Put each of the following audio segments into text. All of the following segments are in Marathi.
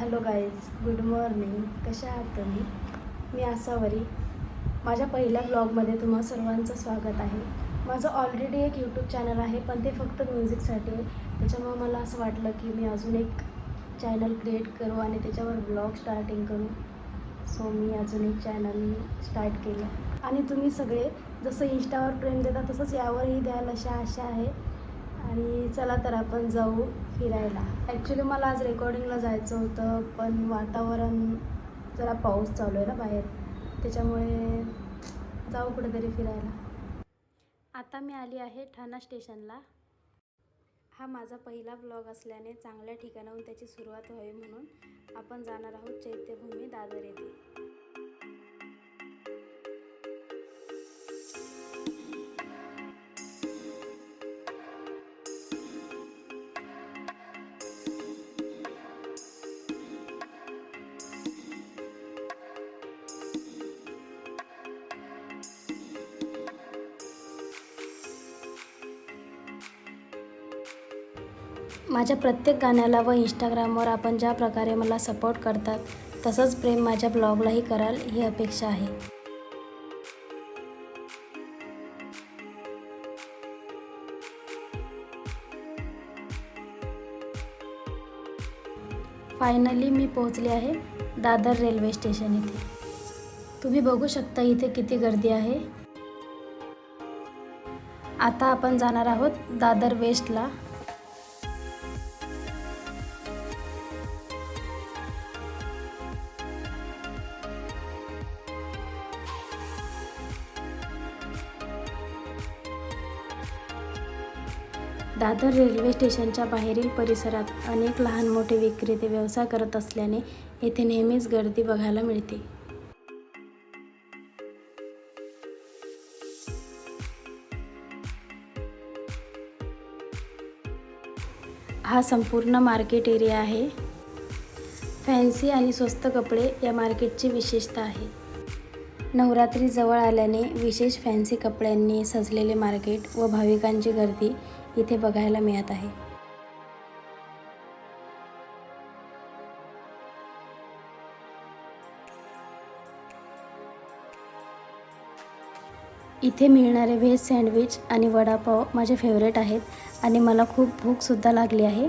Hello guys, good morning. कशा आहात तुम्ही? मी आसावरी. माझ्या पहिल्या ब्लॉगमध्ये तुम्हा सर्वांचं स्वागत आहे. माझं ऑलरेडी एक यूट्यूब चॅनल आहे, पण ते फक्त म्युझिकसाठी आहे. त्याच्यामुळे मला असं वाटलं की मी अजून एक चॅनल क्रिएट करू आणि त्याच्यावर ब्लॉग स्टार्टिंग करू. सो मी अजून एक चॅनल स्टार्ट केलं आणि तुम्ही सगळे जसं इंस्टावर प्रेम देता तसंच यावरही द्याल अशा आशा आहे. आणि चला तर आपण जाऊ फिरायला. ॲक्च्युली मला आज रेकॉर्डिंगला जायचं होतं, पण वातावरण जरा पाऊस चालू आहे ना बाहेर, त्याच्यामुळे जाऊ कुठेतरी फिरायला. आता मी आली आहे ठाणा स्टेशनला. हा माझा पहिला ब्लॉग असल्याने चांगल्या ठिकाणाहून त्याची सुरुवात व्हावी म्हणून आपण जाणार आहोत चैत्यभूमी दादर येथे. माझ्या प्रत्येक गाण्याला व इंस्टाग्रामवर आपण ज्या प्रकारे मला सपोर्ट करतात तसंच प्रेम माझ्या ब्लॉगलाही कराल ही अपेक्षा आहे. फायनली मी पोहोचले आहे दादर रेल्वे स्टेशन इथे. तुम्ही बघू शकता इथे किती गर्दी आहे. आता आपण जाणार आहोत दादर वेस्टला. दादर रेल्वे स्टेशनच्या बाहेरील परिसरात अनेक लहान मोठे विक्रेते व्यवसाय करत असल्याने येथे नेहमीच गर्दी बघायला मिळते. हा संपूर्ण मार्केट एरिया आहे. फॅन्सी आणि स्वस्त कपडे या मार्केटची विशेषता आहे. नवरात्री जवळ आल्याने विशेष फॅन्सी कपड्यांनी सजलेले मार्केट व भाविकांची गर्दी इथे बघायला मिळत आहे. इथे मिळणारे व्हेज सँडविच आणि वडापाव माझे फेवरेट आहेत आणि मला खूप भूकसुद्धा लागली आहे.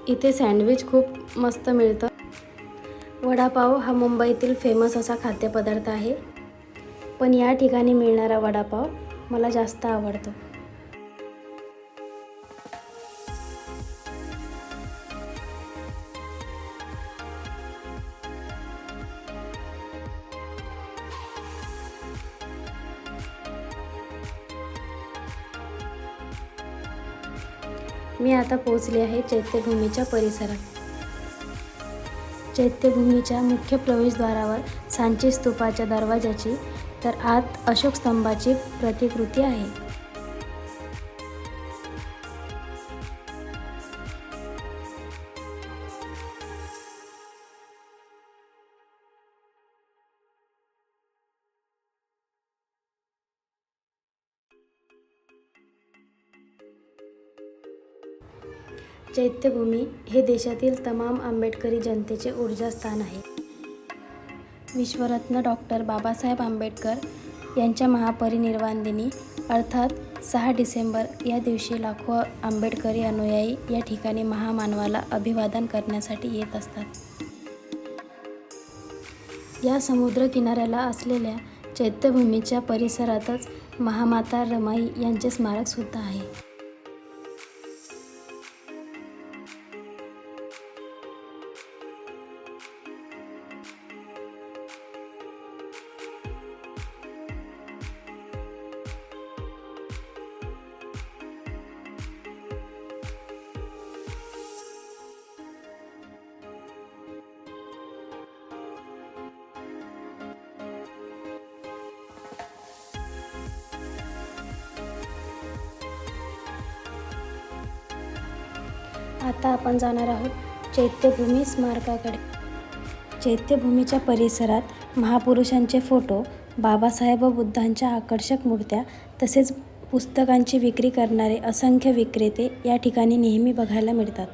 इथे सँडविच खूप मस्त मिळतं. वडापाव हा मुंबईतील फेमस असा खाद्यपदार्थ आहे, पण या ठिकाणी मिळणारा वडापाव मला जास्त आवडतो. मी आता पोहोचले आहे चैत्यभूमीच्या परिसरात. चैत्यभूमीच्या मुख्य प्रवेशद्वारावर सांची स्तूपाच्या दरवाजाची तर आत अशोक स्तंभाची प्रतिकृती आहे. चैत्यभूमी हे देशातील तमाम आंबेडकरी जनतेचे ऊर्जास्थान आहे. विश्वरत्न डॉक्टर बाबासाहेब आंबेडकर यांच्या महापरिनिर्वाण दिनी अर्थात 6 डिसेंबर या दिवशी लाखो आंबेडकरी अनुयायी या ठिकाणी महामानवाला अभिवादन करण्यासाठी येत असतात. या समुद्र किनाऱ्याला असलेल्या चैत्यभूमीच्या परिसरातच महामाता रमाई यांचे स्मारकसुद्धा आहे. आता आपण जाणार आहोत चैत्यभूमी स्मारकाकडे. चैत्यभूमीच्या परिसरात महापुरुषांचे फोटो, बाबासाहेब व बुद्धांच्या आकर्षक मूर्त्या तसेच पुस्तकांची विक्री करणारे असंख्य विक्रेते या ठिकाणी नेहमी बघायला मिळतात.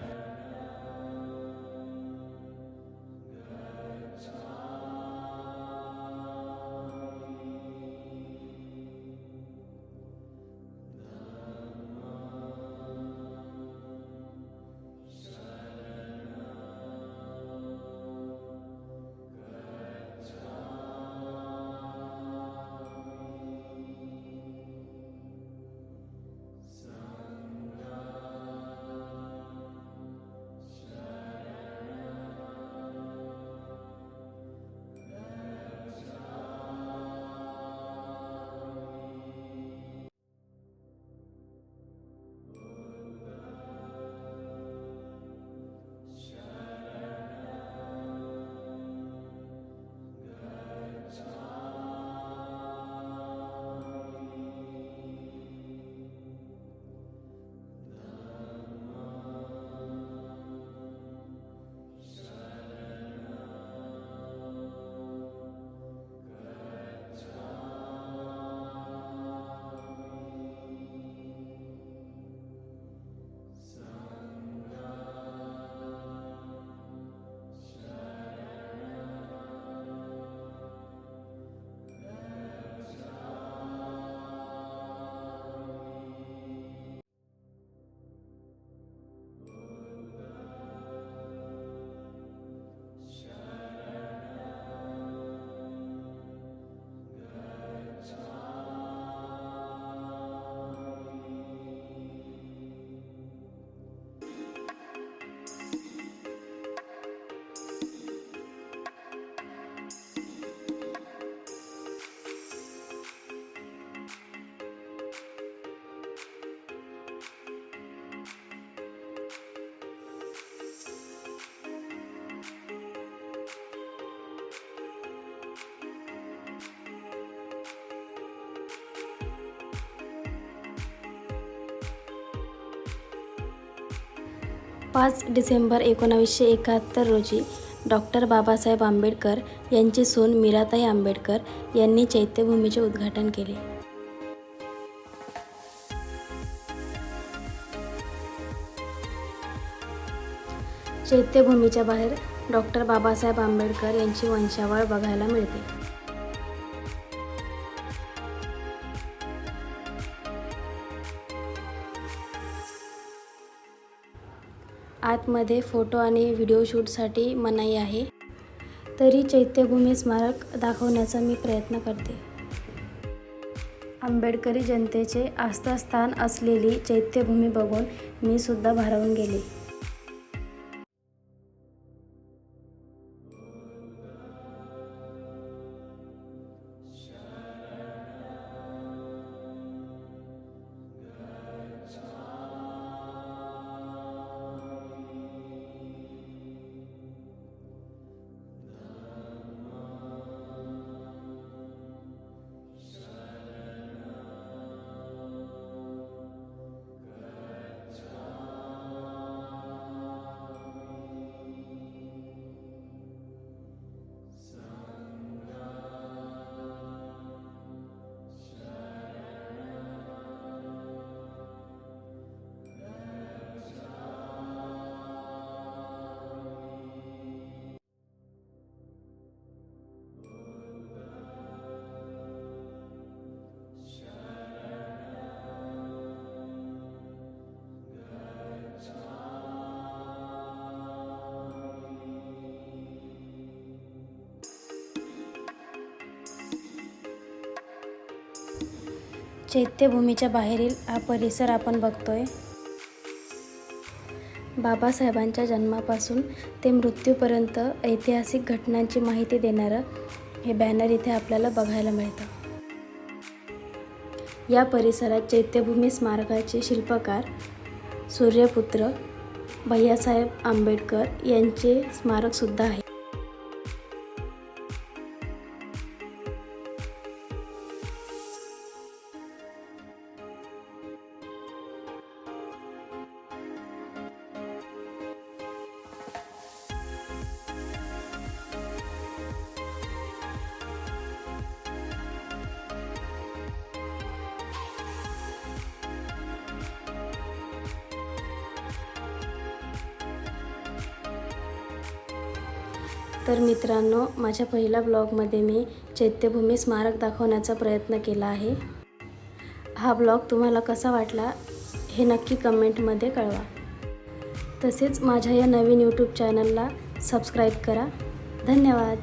पाच डिसेंबर 1971 रोजी डॉक्टर बाबासाहेब आंबेडकर यांची सून मीराताई आंबेडकर यांनी चैत्यभूमीचे उद्घाटन केले. चैत्यभूमीच्या बाहेर डॉक्टर बाबासाहेब आंबेडकर यांची वंशावळ बघायला मिळते. आतमध्ये फोटो आणि व्हिडिओ शूटसाठी मनाई आहे, तरी चैत्यभूमी स्मारक दाखवण्याचा मी प्रयत्न करते. आंबेडकरी जनतेचे आस्थास्थान असलेली चैत्यभूमी बघून मी सुद्धा भारावून गेले. चैत्यभूमीच्या बाहेरील हा परिसर आपण बघतोय. बाबासाहेबांच्या जन्मापासून ते मृत्यूपर्यंत ऐतिहासिक घटनांची माहिती देणारं हे बॅनर इथे आपल्याला बघायला मिळतं. या परिसरात चैत्यभूमी स्मारकाचे शिल्पकार सूर्यपुत्र भैयासाहेब आंबेडकर यांचे स्मारकसुद्धा आहे. तर मित्रांनो, माझ्या पहिल्या ब्लॉगमध्ये मी चैत्यभूमी स्मारक दाखवण्याचा प्रयत्न केला आहे. हा ब्लॉग तुम्हाला कसा वाटला हे नक्की कमेंटमध्ये कळवा. तसेच माझ्या या नवीन यूट्यूब चॅनलला सबस्क्राईब करा. धन्यवाद.